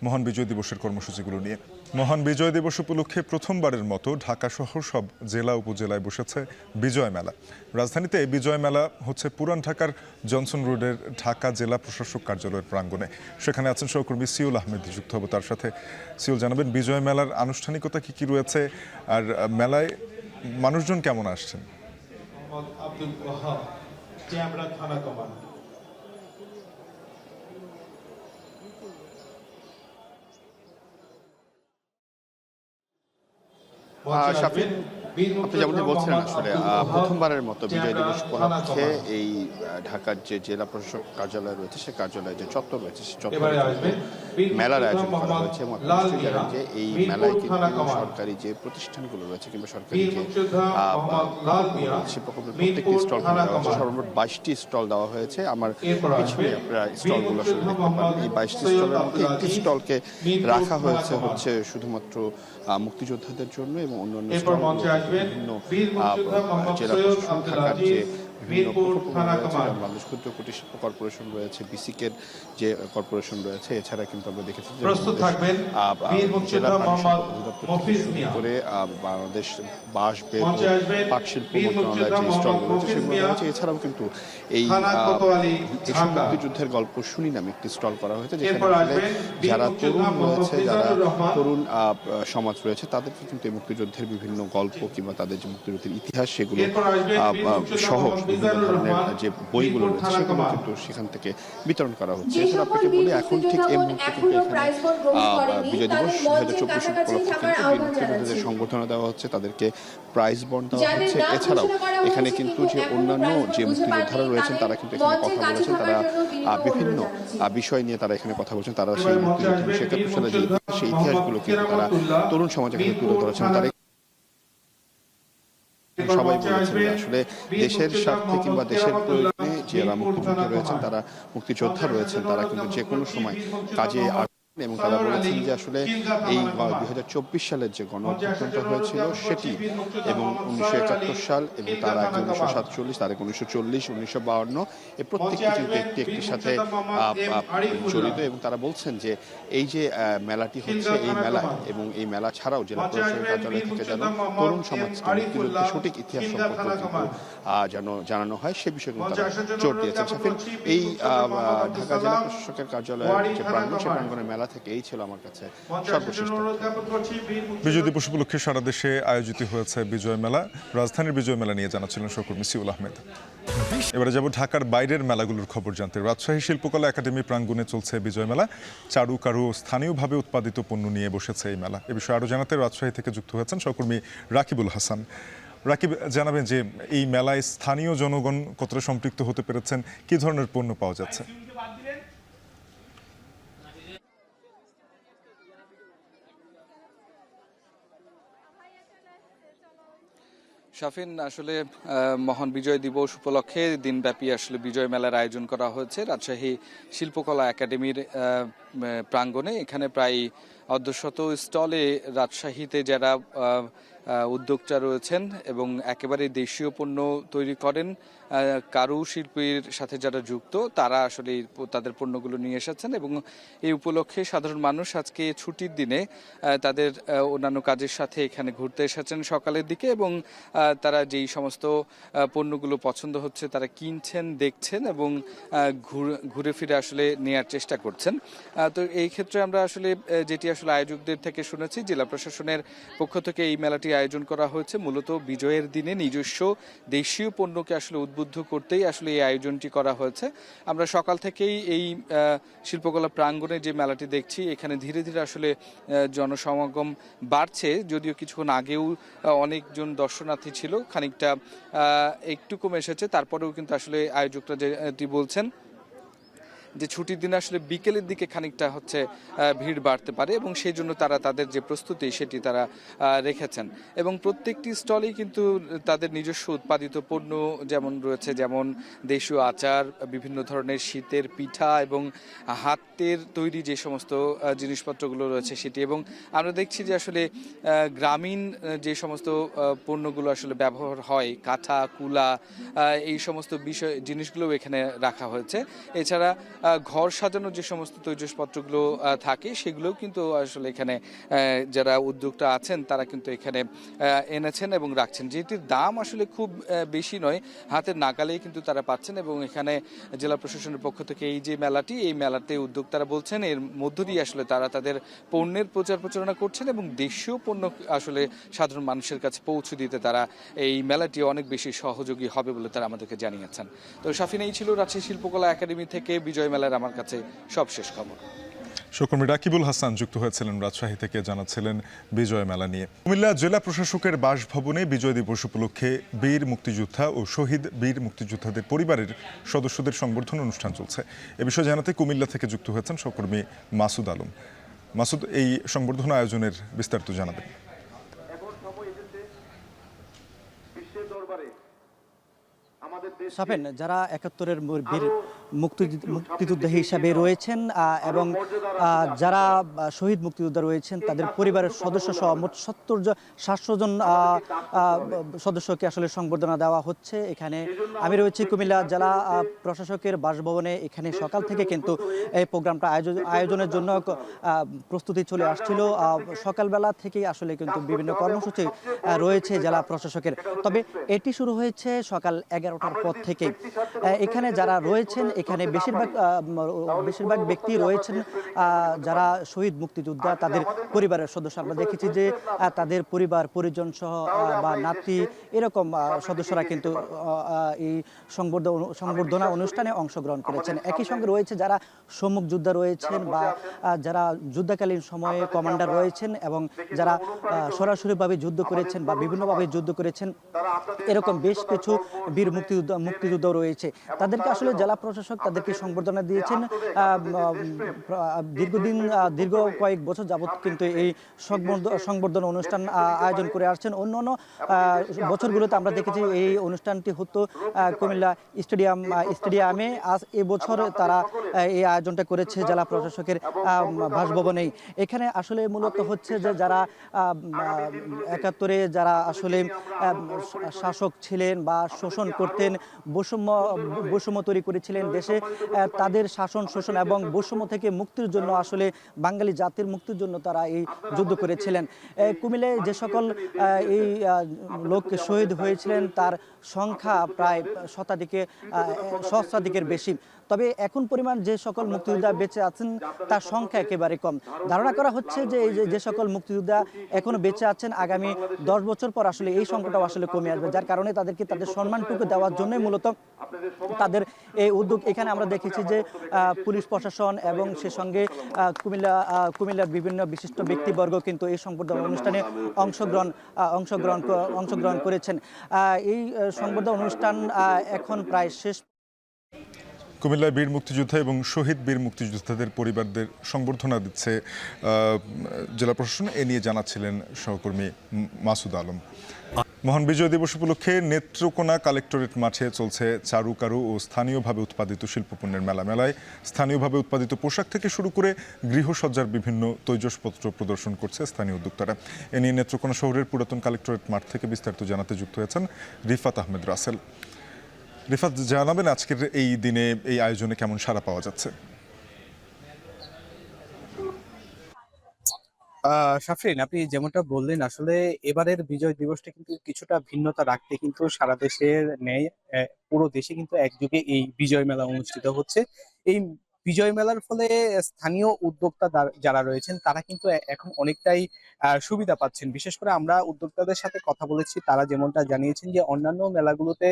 মহান বিজয় দিবসের কর্মসূচিগুলো নিয়ে। মহান বিজয় দিবস উপলক্ষে প্রথমবারের মতো ঢাকা সহ সব জেলা উপজেলায় বসেছে বিজয় মেলা। রাজধানীতে এই বিজয় মেলা হচ্ছে পুরান ঢাকার জনসন রোডের ঢাকা জেলা প্রশাসক কার্যালয়ের প্রাঙ্গণে। সেখানে আছেন সহকর্মী সিউল আহমেদ, যুক্ত হব তার সাথে। সিউল, জানাবেন বিজয় মেলার আনুষ্ঠানিকতা কি কি রয়েছে আর মেলায় মানুষজন কেমন আসছেন? শাফিন, আপনি যেমনটি বলছিলেন, আসলে প্রথমবারের মতো বিজয় দিবস উপলক্ষে এই ঢাকার যে জেলা প্রশাসক কার্যালয় রয়েছে, সে কার্যালয়ে যে চত্বর রয়েছে, সে চত্বরে মেলার আয়োজন করা হয়েছে। এবং আপনি নিশ্চয়ই জানেন যে এই মেলায় কিন্তু সরকারি যে প্রতিষ্ঠানগুলো রয়েছে কিংবা সরকারি যে প্রকল্পের প্রত্যেকটি স্টল দেওয়া হয়েছে। সর্বমোট ২২টি স্টল দেওয়া হয়েছে। আমার পিছনে আপনারা স্টলগুলো আসলে দেখতে পাবেন। এই ২২টি স্টলের মধ্যে একটি স্টলকে রাখা হয়েছে হচ্ছে শুধুমাত্র মুক্তিযোদ্ধাদের জন্য, এবং অন্যান্য স্টল বিভিন্ন জেলা প্রশাসন, ঢাকার যে বিভিন্ন বাংলাদেশ ক্ষুদ্র কুটির শিল্প কর্পোরেশন রয়েছে, বিসিকের যে কর্পোরেশন রয়েছে, এছাড়া কিন্তু আমরা দেখেছি যে জেলা করে বাংলাদেশ বাঁশ বেত পাট শিল্প মন্ত্রণালয়ের যে স্টলগুলো রয়েছে সেগুলো রয়েছে। এছাড়াও কিন্তু এই মুক্তিযুদ্ধের গল্প শুনি নামে একটি স্টল করা হয়েছে, যেখানে যারা তরুণ রয়েছে, যারা তরুণ সমাজ রয়েছে, তাদেরকে কিন্তু এই মুক্তিযুদ্ধের বিভিন্ন গল্প কিংবা তাদের যে মুক্তিযুদ্ধের ইতিহাস সেগুলো সহ বিভিন্ন ধরনের যে বইগুলো রয়েছে সেগুলো কিন্তু সেখান থেকে বিতরণ করা হচ্ছে। এছাড়া আপনাকে বলি, এখন ঠিক এই মুহূর্তে কিন্তু এখানে বিজয় দিবস ২০২৪ উপলক্ষে কিন্তু মুক্তিযোদ্ধাদের সংবর্ধনা দেওয়া হচ্ছে, তাদেরকে প্রাইজ বন্ড দেওয়া হচ্ছে। এছাড়াও এখানে কিন্তু যে অন্যান্য যে মুক্তিযোদ্ধারা রয়েছেন তারা কিন্তু এখানে কথা বলেছেন, তারা বিভিন্ন বিষয় নিয়ে তারা এখানে কথা বলছেন। তারা সেই মুক্তিযুদ্ধ ৭১ সালে যে সেই ইতিহাসগুলো কিন্তু তারা তরুণ সমাজে তুলে ধরেছেন। তারা সবাই বলেছেন আসলে দেশের স্বার্থে কিংবা দেশের প্রয়োজনে যারা মুক্তিযোদ্ধা রয়েছেন, তারা মুক্তিযোদ্ধা রয়েছেন, তারা কিন্তু যে কোনো সময় কাজে এবং তারা বলেছেন যে আসলে এই 2024 সালের যে গণঅভ্যুত্থানটা হয়েছিল সেটি এবং 1971 সাল এবং তার আগে 1947, তার আগে 1940, 1952 এই প্রত্যেকটি কিন্তু একটির সাথে জড়িত। এবং তারা বলছেন যে এই যে মেলাটি হচ্ছে, এই মেলায় এবং এই মেলা ছাড়াও জেলা প্রশাসনের কার্যালয় থেকে যেন তরুণ সমাজকে মুক্তিযুদ্ধের সঠিক ইতিহাস সম্পর্কে কিন্তু যেন জানানো হয় সে বিষয়ে কিন্তু তারা জোর দিয়েছেন। শাফিন, এই ঢাকা জেলা প্রশাসকের কার্যালয়ের যে প্রাঙ্গণ, সে প্রাঙ্গণের মেলা থেকে এই ছিল আমার কাছে সর্বশেষ। বিজয় দিবস উপলক্ষে সারা দেশে আয়োজিত হয়েছে বিজয় মেলা। রাজধানীর বিজয় মেলা নিয়ে জানাচ্ছিলেন সহকর্মী সিউল আহমেদ। এবারে যাব ঢাকার বাইরের মেলাগুলোর খবর জানতে। রাজশাহী শিল্পকলা একাডেমি প্রাঙ্গণে চলছে বিজয় মেলা। চারু কারু স্থানীয়ভাবে উৎপাদিত পণ্য নিয়ে বসেছে এই মেলা। এ বিষয়ে আরও জানাতে রাজশাহী থেকে যুক্ত হয়েছেন সহকর্মী রাকিবুল হাসান। রাকিব, জানাবেন যে এই মেলায় স্থানীয় জনগণ কতটা সম্পৃক্ত হতে পেরেছেন, কি ধরনের পণ্য পাওয়া যাচ্ছে? শাফিন, আসলে মহান বিজয় দিবস উপলক্ষে দিনব্যাপী আসলে বিজয় মেলার আয়োজন করা হয়েছে রাজশাহী শিল্পকলা একাডেমির প্রাঙ্গণে। এখানে প্রায় অর্ধশত স্টলে রাজশাহীতে যারা উদ্যোক্তা রয়েছেন এবং একেবারে দেশীয় পণ্য তৈরি করেন, কারুশিল্পীর সাথে যারা যুক্ত, তারা আসলে তাদের পণ্যগুলো নিয়ে এসেছেন। এবং এই উপলক্ষে সাধারণ মানুষ আজকে ছুটির দিনে তাদের অন্যান্য কাজের সাথে এখানে ঘুরতে এসেছেন সকালের দিকে এবং তারা যেই সমস্ত পণ্যগুলো পছন্দ হচ্ছে তারা কিনছেন, দেখছেন এবং ঘুরে ফিরে আসলে নেয়ার চেষ্টা করছেন। তো এই ক্ষেত্রে আমরা আসলে যেটি আসলে আয়োজকদের থেকে শুনেছি, জেলা প্রশাসনের পক্ষ থেকে এই মেলাটি আয়োজন করা হয়েছে মূলত বিজয়ের দিনে নিজস্ব দেশীয় পণ্যকে আসলে উদ্বুদ্ধ করতেই আসলে এই আয়োজনটি করা হয়েছে। আমরা সকাল থেকেই এই শিল্পকলা প্রাঙ্গণে যে মেলাটি দেখছি, এখানে ধীরে ধীরে আসলে জনসমাগম বাড়ছে। যদিও কিছুক্ষণ আগেও অনেকজন দর্শনার্থী ছিল, খানিকটা একটু কমে এসেছে, তারপরেও কিন্তু আসলে আয়োজকরা যেটি বলছেন যে ছুটির দিনে আসলে বিকেলের দিকে খানিকটা ভিড় বাড়তে পারে এবং সেই জন্য তারা তাদের যে প্রস্তুতি সেটি তারা রেখেছেন। এবং প্রত্যেকটি স্টলেই কিন্তু তাদের নিজস্ব উৎপাদিত পণ্য যেমন রয়েছে, যেমন দেশীয় আচার, বিভিন্ন ধরনের শীতের পিঠা এবং হাতের তৈরি যে সমস্ত জিনিসপত্রগুলো রয়েছে সেটি। এবং আমরা দেখছি যে আসলে গ্রামীণ যে সমস্ত পণ্যগুলো আসলে ব্যবহার হয়, কাঁথা, কুলা, এই সমস্ত জিনিসগুলোও এখানে রাখা হয়েছে। এছাড়া ঘর সাজানোর যে সমস্ত তৈজসপত্রগুলো থাকে সেগুলোও কিন্তু আসলে এখানে যারা উদ্যোক্তা আছেন তারা কিন্তু এখানে এনেছেন এবং রাখছেন, যেটির দাম আসলে খুব বেশি নয়, হাতের নাগালেই কিন্তু তারা পাচ্ছেন। এবং এখানে জেলা প্রশাসনের পক্ষ থেকে এই যে মেলাটি, এই মেলাতে উদ্যোক্তারা বলছেন এর মধ্য দিয়ে আসলে তারা তাদের পণ্যের প্রচার প্রচারণা করছেন এবং দেশীয় পণ্য আসলে সাধারণ মানুষের কাছে পৌঁছে দিতে তারা এই মেলাটি অনেক বেশি সহযোগী হবে বলে তারা আমাদেরকে জানিয়েছেন। তো শাফিন, এই ছিল রাজশাহী শিল্পকলা একাডেমি থেকে বিজয় মেলার আমার কাছে সবশেষ খবর। সহকর্মী রাকিবুল হাসান যুক্ত হয়েছিলেন রাজশাহী থেকে, জানাচ্ছিলেন বিজয় মেলা নিয়ে। কুমিল্লা জেলা প্রশাসকের বাসভবনে বিজয় দিবস উপলক্ষে বীর মুক্তিযোদ্ধা ও শহীদ বীর মুক্তিযোদ্ধাদের পরিবারের সদস্যদের সংবর্ধনা অনুষ্ঠান চলছে। এ বিষয়ে জানাতে কুমিল্লা থেকে যুক্ত হয়েছেন সহকর্মী মাসুদ আলম। মাসুদ, এই সংবর্ধনা আয়োজনের বিস্তারিত জানাবেন। শাফিন, যারা ৭১-এর বীর মুক্তিযোদ্ধা হিসাবে রয়েছেন এবং যারা শহীদ মুক্তিযোদ্ধা রয়েছেন তাদের পরিবারের সদস্য সহ মোট ৭০ জন সদস্যকে আসলে সংবর্ধনা দেওয়া হচ্ছে। এখানে আমি রয়েছি কুমিল্লা জেলা প্রশাসকের বাসভবনে। এখানে সকাল থেকে কিন্তু এই প্রোগ্রামটা আয়োজনের জন্য প্রস্তুতি চলে আসছিল। সকালবেলা থেকেই আসলে কিন্তু বিভিন্ন কর্মসূচি রয়েছে জেলা প্রশাসকের, তবে এটি শুরু হয়েছে সকাল 11টার পর থেকে। এখানে যারা রয়েছেন, এখানে বেশিরভাগ ব্যক্তি রয়েছেন যারা শহীদ মুক্তিযোদ্ধা, তাদের পরিবারের সদস্য। আমরা দেখেছি যে তাদের পরিবার পরিজন সহ বা নাতি এরকম সদস্যরা কিন্তু এই সংবর্ধনা অনুষ্ঠানে অংশগ্রহণ করেছেন। একই সঙ্গে রয়েছে যারা সম্মুখ যোদ্ধা রয়েছেন বা যারা যুদ্ধকালীন সময়ে কমান্ডার রয়েছেন এবং যারা সরাসরিভাবে যুদ্ধ করেছেন বা বিভিন্নভাবে যুদ্ধ করেছেন, এরকম বেশ কিছু বীর মুক্তিযোদ্ধা রয়েছে, তাদেরকে আসলে জেলা প্রশাসক তাদেরকে সংবর্ধনা দিয়েছেন। দীর্ঘ কয়েক বছর যাবত কিন্তু এই সংবর্ধনা অনুষ্ঠান আয়োজন করে আসছেন। অন্যান্য বছরগুলোতে আমরা দেখেছি এই অনুষ্ঠানটি হতো কুমিল্লা স্টেডিয়ামে। আজ এবছর তারা এই আয়োজনটা করেছে জেলা প্রশাসকের বাসভবনেই। এখানে আসলে মূলত হচ্ছে যে যারা ৭১-এ যারা আসলে শাসক ছিলেন বা শোষণ করতেন, বৈষম্য তৈরি করেছিলেন দেশে, তাদের শাসন শোষণ এবং বৈষম্য থেকে মুক্তির জন্য আসলে বাঙালি জাতির মুক্তির জন্য তারা এই যুদ্ধ করেছিলেন। কুমিল্লায় যে সকল এই লোক শহীদ হয়েছিলেন তার সংখ্যা প্রায় সহস্রাধিকের বেশি। তবে এখন পরিমাণ যে সকল মুক্তিযোদ্ধা বেঁচে আছেন তার সংখ্যা একেবারে কম। ধারণা করা হচ্ছে যে এই যে সকল মুক্তিযোদ্ধা এখনো বেঁচে আছেন, আগামী 10 বছর পর আসলে এই সংখ্যাটাও আসলে কমে আসবে, যার কারণে তাদেরকে তাদের সম্মানটুকু দেওয়ার জন্যই মূলত তাদের এই উদ্যোগ। এখানে আমরা দেখেছি যে পুলিশ প্রশাসন এবং সে সঙ্গে কুমিল্লার বিভিন্ন বিশিষ্ট ব্যক্তিবর্গ কিন্তু এই সংবর্ধনা অনুষ্ঠানে অংশগ্রহণ করেছেন। এই সংবর্ধনা অনুষ্ঠান এখন প্রায় শেষ। কুমিল্লায় বীর মুক্তিযোদ্ধা এবং শহীদ বীর মুক্তিযোদ্ধাদের পরিবারদের সংবর্ধনা দিচ্ছে জেলা প্রশাসন। এ নিয়ে জানাচ্ছিলেন সহকর্মী মাসুদ আলম। মহান বিজয় দিবস উপলক্ষে নেত্রকোনা কালেক্টরেট মাঠে চলছে চারুকারু ও স্থানীয়ভাবে উৎপাদিত শিল্পপণ্যের মেলায় স্থানীয়ভাবে উৎপাদিত পোশাক থেকে শুরু করে গৃহসজ্জার বিভিন্ন তৈজসপত্র প্রদর্শন করছে স্থানীয় উদ্যোক্তারা। এ নিয়ে নেত্রকোনা শহরের পুরাতন কালেক্টরেট মাঠ থেকে বিস্তারিত জানাতে যুক্ত হয়েছেন রিফাত আহমেদ রাসেল। রিফাত, জানাবেন আজকের এই দিনে এই আয়োজনে কেমন সাড়া পাওয়া যাচ্ছে? শাফরিন, আপনি যেমনটা বললেন, আসলে এবারের বিজয় দিবসটা কিন্তু কিছুটা ভিন্নতা রাখতে কিন্তু সারা দেশের ন্যায় পুরো দেশে কিন্তু একযোগে এই বিজয় মেলা অনুষ্ঠিত হচ্ছে। এই বিজয় মেলার ফলে স্থানীয় উদ্যোক্তা যারা রয়েছেন তারা কিন্তু এখন অনেকটাই সুবিধা পাচ্ছেন। বিশেষ করে আমরা উদ্যোক্তাদের সাথে কথা বলেছি, তারা যেমনটা জানিয়েছেন যে অন্যান্য মেলাগুলোতে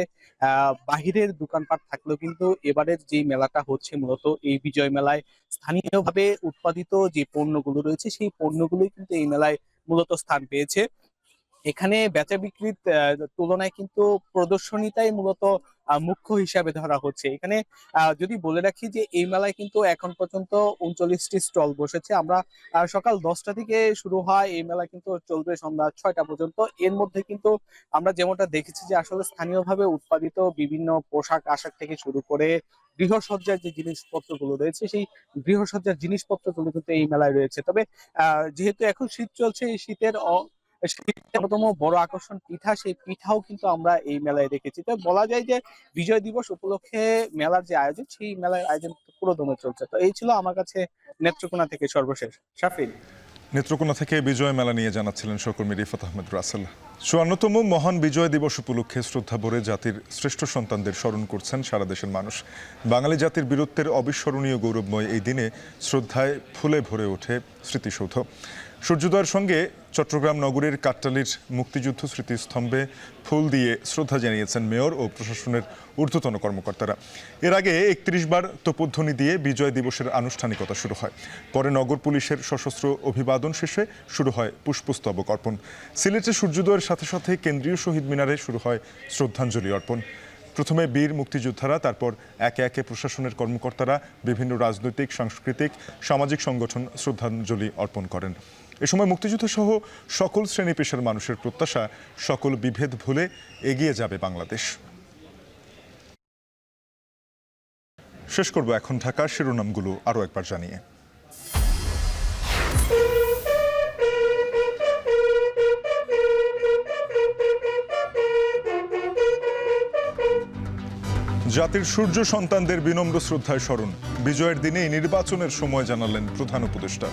বাহিরের দোকানপাট থাকলেও কিন্তু এবারের যে মেলাটা হচ্ছে মূলত এই বিজয় মেলায় স্থানীয়ভাবে উৎপাদিত যে পণ্যগুলো রয়েছে সেই পণ্যগুলোই কিন্তু এই মেলায় মূলত স্থান পেয়েছে। এখানে বেচা বিক্রির তুলনায় কিন্তু প্রদর্শনীটাই মূলত মুখ্য হিসাবে ধরা হচ্ছে। এখানে যদি বলে রাখি যে এই মেলায় কিন্তু এখন পর্যন্ত 39টি স্টল বসেছে। আমরা সকাল 10টা থেকে শুরু হয় এই মেলা, কিন্তু চলবে সন্ধ্যা 6টা পর্যন্ত। এর মধ্যে কিন্তু আমরা যেমনটা দেখেছি যে আসলে স্থানীয়ভাবে উৎপাদিত বিভিন্ন পোশাক আশাক থেকে শুরু করে গৃহসজ্জার যে জিনিসপত্রগুলো রয়েছে সেই গৃহসজ্জার জিনিসপত্রগুলো কিন্তু এই মেলায় রয়েছে। তবে যেহেতু এখন শীত চলছে, এই শীতের অন্যতম বড় আকর্ষণ পিঠা, সেই পিঠাও কিন্তু আমরা এই মেলায় দেখেছি। তো বলা যায় যে বিজয় দিবস উপলক্ষে মেলার যে আয়োজন, সেই মেলার আয়োজন পুরো দমে চলছে। তো এই ছিল আমার কাছে নেত্রকোনা থেকে সর্বশেষ। শাফিন। নেত্রকোনা থেকে বিজয় মেলা নিয়ে জানাচ্ছিলেন সহকর্মী রিফাত আহমেদ রাসেল। ৫৪তম মহান বিজয় দিবস উপলক্ষে শ্রদ্ধা ভরে জাতির শ্রেষ্ঠ সন্তানদের স্মরণ করছেন সারা দেশের মানুষ। বাঙালি জাতির বীরত্বের অবিস্মরণীয় গৌরবময় এই দিনে শ্রদ্ধায় ফুলে ভরে ওঠে স্মৃতিসৌধ। সূর্যোদয়ের সঙ্গে চট্টগ্রাম নগরীর কাট্টালীর মুক্তিযুদ্ধ স্মৃতিস্তম্ভে ফুল দিয়ে শ্রদ্ধা জানিয়েছেন মেয়র ও প্রশাসনের ঊর্ধ্বতন কর্মকর্তারা। এর আগে ৩১ বার তোপধ্বনি দিয়ে বিজয় দিবসের আনুষ্ঠানিকতা শুরু হয়। পরে নগর পুলিশের সশস্ত্র অভিবাদন শেষে শুরু হয় পুষ্পস্তবক অর্পণ। সিলেটে সূর্যোদয়ের সাথে সাথে কেন্দ্রীয় শহীদ মিনারে শুরু হয় শ্রদ্ধাঞ্জলি অর্পণ। প্রথমে বীর মুক্তিযোদ্ধারা, তারপর একে একে প্রশাসনের কর্মকর্তারা, বিভিন্ন রাজনৈতিক, সাংস্কৃতিক, সামাজিক সংগঠন শ্রদ্ধাঞ্জলি অর্পণ করেন। এ সময় মুক্তিযুদ্ধ সহ সকল শ্রেণী পেশার মানুষের প্রত্যাশা, সকল বিভেদ ভুলে এগিয়ে যাবে বাংলাদেশ। শেষ করব এখন ঢাকার শিরোনামগুলো আরও একবার জানিয়ে। জাতির সূর্য সন্তানদের বিনম্র শ্রদ্ধায় স্মরণ। বিজয়ের দিনে নির্বাচনের সময় জানালেন প্রধান উপদেষ্টা।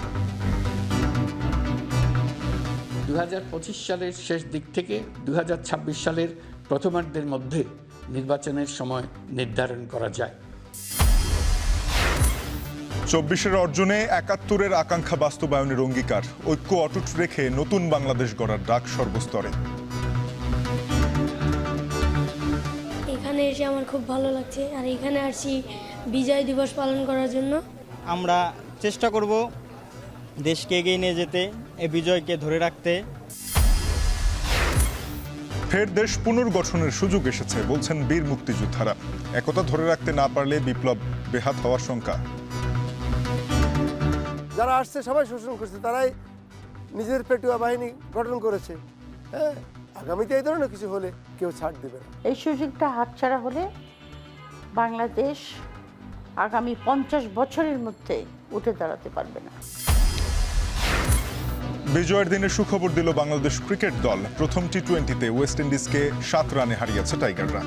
2025 সালের শেষ দিক থেকে 2026 সালের প্রথমার্ধের মধ্যে নির্বাচনের সময় নির্ধারণ করা যায়। 24-এর অর্জনে 71-এর আকাঙ্ক্ষা বাস্তবায়নের অঙ্গীকার। ঐক্য অটুট রেখে নতুন বাংলাদেশ গড়ার ডাক সর্বস্তরে। এখানে এসে আমার খুব ভালো লাগছে, আর এখানে আসছি বিজয় দিবস পালন করার জন্য। আমরা চেষ্টা করব দেশকে এগিয়ে নিয়ে যেতে, এই বিজয়কে ধরে রাখতে। ফের দেশ পুনর্গঠনের সুযোগ এসেছে বলছেন বীর মুক্তিযোদ্ধারা। একতা ধরে রাখতে না পারলে বিপ্লব বেহাত হওয়ার শঙ্কা। যারা আসছে সবাই শোষণ করছে, তারাই নিজের পেটুয়া বাহিনী গঠন করেছে। হ্যাঁ, আগামীতে এই ধরনের কিছু হলে কেউ ছাড় দেবে না। এই সুযোগটা হাতছাড়া হলে বাংলাদেশ আগামী 50 বছরের মধ্যে উঠে দাঁড়াতে পারবে না। বিজয়ের দিনে সুখবর দিল বাংলাদেশ ক্রিকেট দল। প্রথম টি-20-তে ওয়েস্ট ইন্ডিজকে 7 রানে হারিয়েছে টাইগাররা।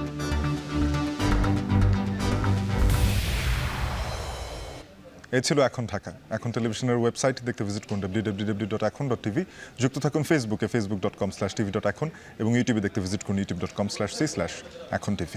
এই ছিল এখন ঢাকা। এখন টেলিভিশনের ওয়েবসাইট দেখতে ভিজিট করুন www.ekhon.tv। যুক্ত থাকুন ফেসবুকে facebook.com/tv.ekhon এবং ইউটিউবে দেখতে ভিজিট করুন youtube.com/c/ekhon tv।